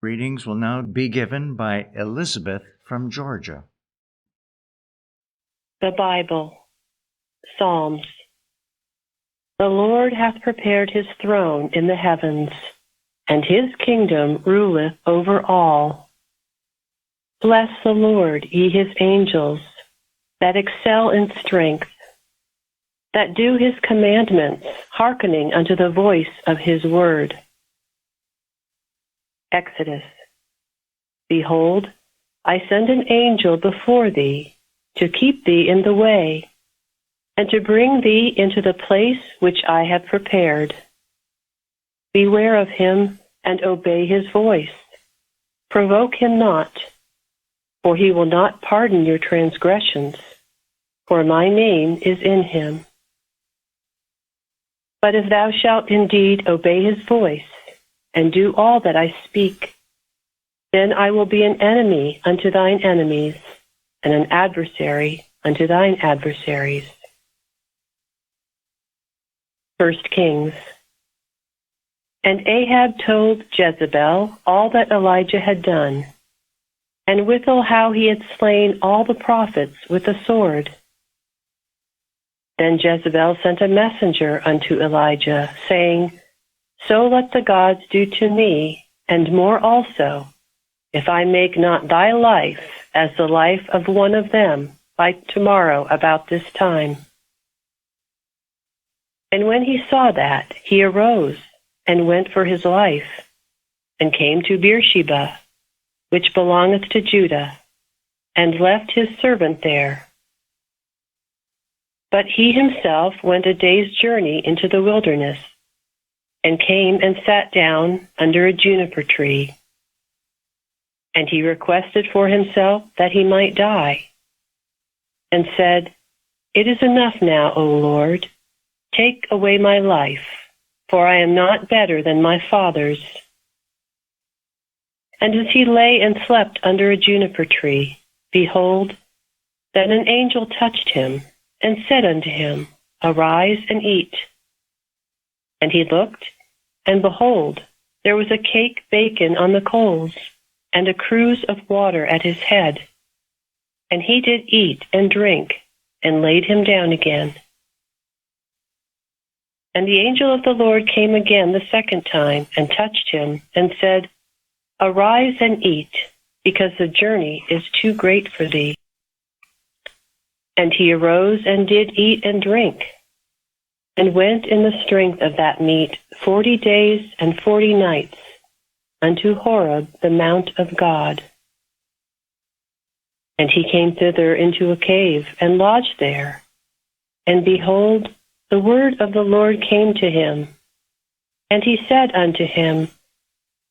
Readings will now be given by Elizabeth from Georgia. The Bible, Psalms. The Lord hath prepared his throne in the heavens, and his kingdom ruleth over all. Bless the Lord, ye his angels, that excel in strength, that do his commandments, hearkening unto the voice of his word. Exodus. Behold, I send an angel before thee, to keep thee in the way, and to bring thee into the place which I have prepared. Beware of him, and obey his voice. Provoke him not, for he will not pardon your transgressions, for my name is in him. But if thou shalt indeed obey his voice, and do all that I speak, then I will be an enemy unto thine enemies, and an adversary unto thine adversaries. 1 Kings. And Ahab told Jezebel all that Elijah had done, and withal how he had slain all the prophets with the sword. Then Jezebel sent a messenger unto Elijah, saying, So let the gods do to me, and more also, if I make not thy life as the life of one of them by tomorrow about this time. And when he saw that, he arose and went for his life, and came to Beersheba, which belongeth to Judah, and left his servant there. But he himself went a day's journey into the wilderness, and came and sat down under a juniper tree. And he requested for himself that he might die, and said, It is enough now, O Lord, take away my life, for I am not better than my fathers. And as he lay and slept under a juniper tree, behold, then an angel touched him, and said unto him, Arise and eat. And he looked, and behold, there was a cake baken on the coals, and a cruse of water at his head. And he did eat and drink, and laid him down again. And the angel of the Lord came again the second time, and touched him, and said, Arise and eat, because the journey is too great for thee. And he arose and did eat and drink, and went in the strength of that meat 40 days and 40 nights, unto Horeb, the mount of God. And he came thither into a cave, and lodged there. And behold, the word of the Lord came to him. And he said unto him,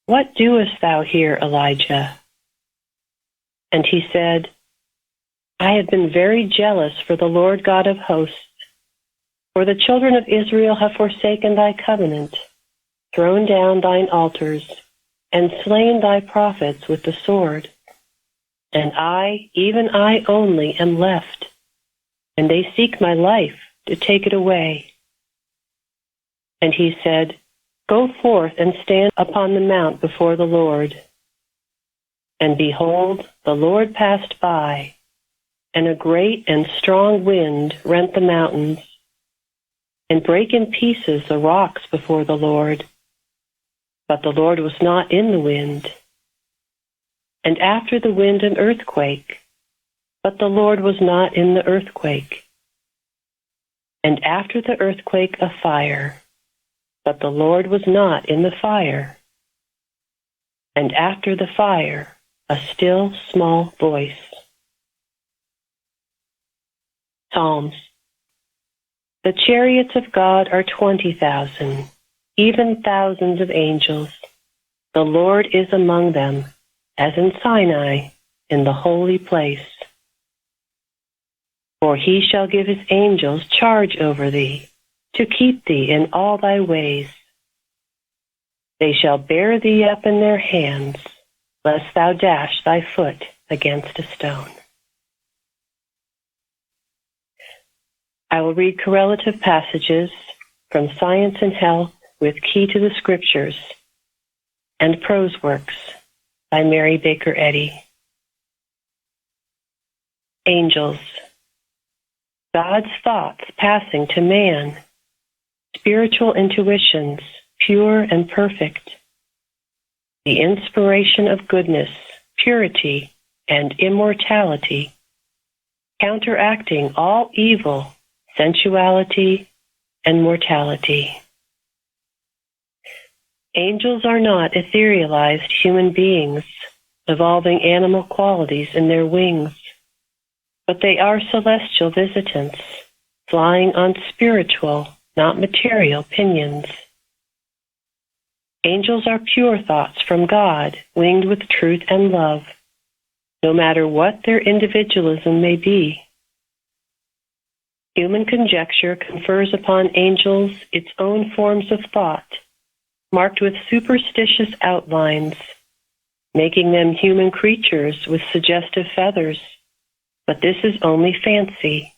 What doest thou here, Elijah? And he said, I have been very jealous for the Lord God of hosts, for the children of Israel have forsaken thy covenant, thrown down thine altars, and slain thy prophets with the sword. And I, even I only, am left, and they seek my life to take it away. And he said, Go forth and stand upon the mount before the Lord. And behold, the Lord passed by, and a great and strong wind rent the mountains, and brake in pieces the rocks before the Lord. But the Lord was not in the wind. And after the wind an earthquake, but the Lord was not in the earthquake. And after the earthquake a fire, but the Lord was not in the fire. And after the fire a still small voice. Psalms. The chariots of God are 20,000, even thousands of angels. The Lord is among them, as in Sinai, in the holy place. For he shall give his angels charge over thee, to keep thee in all thy ways. They shall bear thee up in their hands, lest thou dash thy foot against a stone. I will read correlative passages from Science and Health with Key to the Scriptures, and prose works by Mary Baker Eddy. Angels. God's thoughts passing to man, spiritual intuitions, pure and perfect, the inspiration of goodness, purity, and immortality, counteracting all evil, sensuality, and mortality. Angels are not etherealized human beings, evolving animal qualities in their wings, but they are celestial visitants, flying on spiritual, not material pinions. Angels are pure thoughts from God, winged with truth and love, no matter what their individualism may be. Human conjecture confers upon angels its own forms of thought, marked with superstitious outlines, making them human creatures with suggestive feathers. But this is only fancy.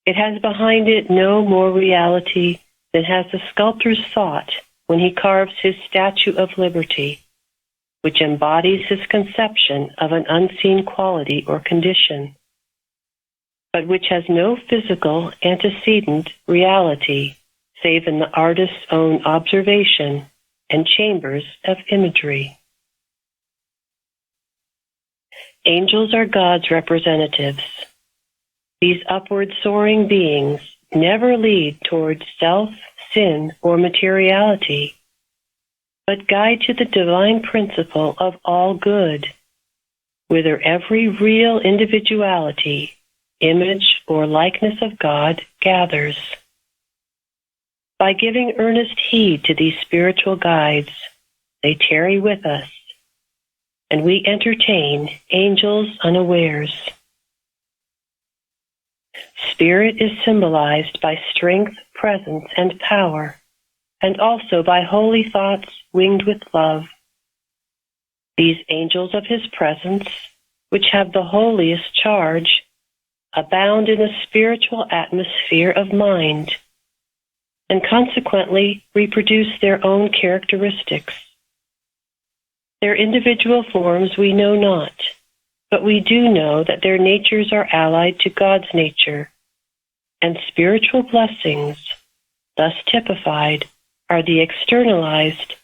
It has behind it no more reality than has the sculptor's thought when he carves his Statue of Liberty, which embodies his conception of an unseen quality or condition, but which has no physical antecedent reality save in the artist's own observation and chambers of imagery. Angels are God's representatives. These upward soaring beings never lead towards self, sin, or materiality, but guide to the divine principle of all good, whither every real individuality, image, or likeness of God gathers. By giving earnest heed to these spiritual guides, they tarry with us, and we entertain angels unawares. Spirit is symbolized by strength, presence, and power, and also by holy thoughts winged with love. These angels of his presence, which have the holiest charge, abound in a spiritual atmosphere of mind, and consequently reproduce their own characteristics. Their individual forms we know not, but we do know that their natures are allied to God's nature, and spiritual blessings, thus typified, are the externalized,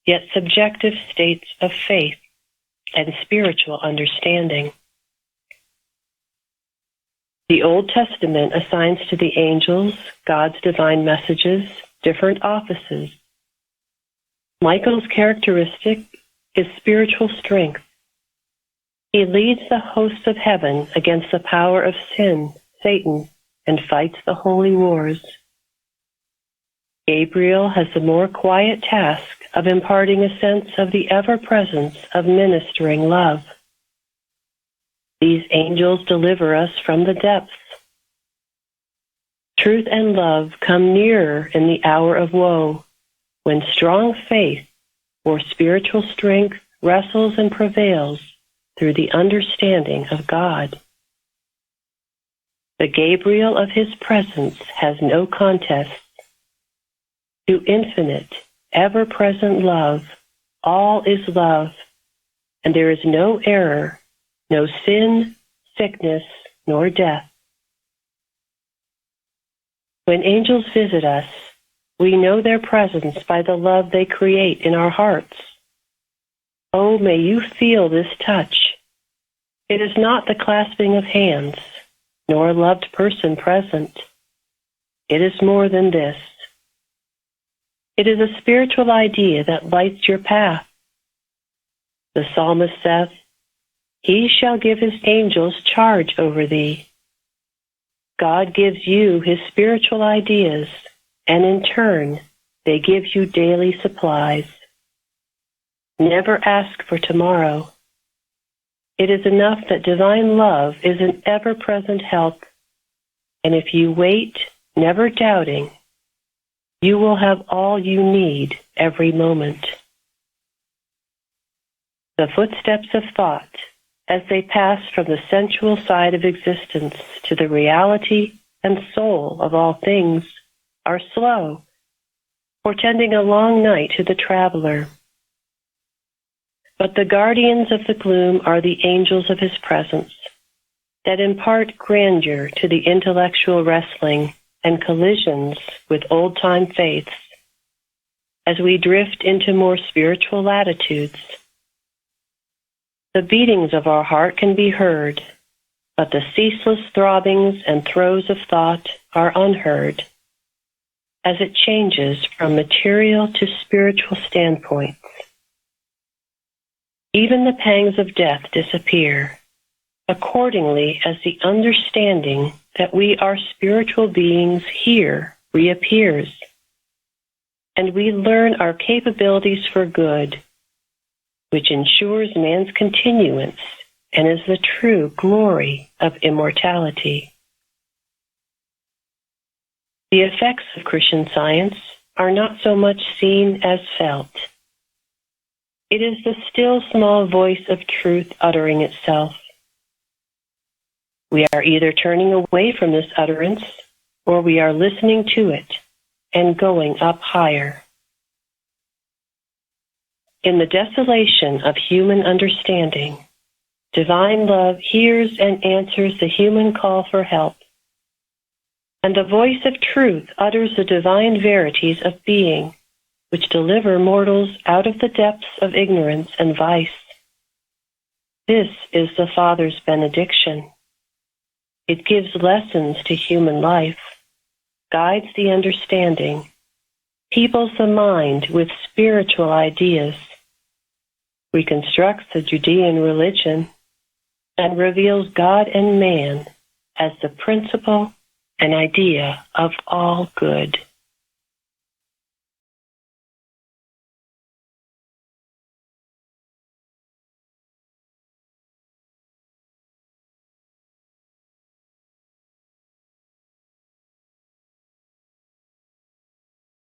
yet subjective states of faith and spiritual understanding. The Old Testament assigns to the angels, God's divine messages, different offices. Michael's characteristic is spiritual strength. He leads the hosts of heaven against the power of sin, Satan, and fights the holy wars. Gabriel has the more quiet task of imparting a sense of the ever-presence of ministering love. These angels deliver us from the depths. Truth and love come nearer in the hour of woe, when strong faith or spiritual strength wrestles and prevails through the understanding of God. The Gabriel of his presence has no contest. To infinite, ever-present love, all is love, and there is no error, no sin, sickness, nor death. When angels visit us, we know their presence by the love they create in our hearts. Oh, may you feel this touch. It is not the clasping of hands, nor a loved person present. It is more than this. It is a spiritual idea that lights your path. The psalmist saith, "He shall give his angels charge over thee." God gives you his spiritual ideas, and in turn, they give you daily supplies. Never ask for tomorrow. It is enough that divine love is an ever-present help, and if you wait, never doubting, you will have all you need every moment. The footsteps of thought, as they pass from the sensual side of existence to the reality and soul of all things, are slow, portending a long night to the traveler. But the guardians of the gloom are the angels of his presence, that impart grandeur to the intellectual wrestling and collisions with old-time faiths, as we drift into more spiritual latitudes. The beatings of our heart can be heard, but the ceaseless throbbings and throes of thought are unheard, as it changes from material to spiritual standpoints. Even the pangs of death disappear, accordingly as the understanding that we are spiritual beings here reappears, and we learn our capabilities for good, which ensures man's continuance and is the true glory of immortality. The effects of Christian Science are not so much seen as felt. It is the still small voice of truth uttering itself. We are either turning away from this utterance, or we are listening to it and going up higher. In the desolation of human understanding, divine love hears and answers the human call for help, and the voice of truth utters the divine verities of being, which deliver mortals out of the depths of ignorance and vice. This is the Father's benediction. It gives lessons to human life, guides the understanding, peoples the mind with spiritual ideas, reconstructs the Judean religion, and reveals God and man as the principle and idea of all good.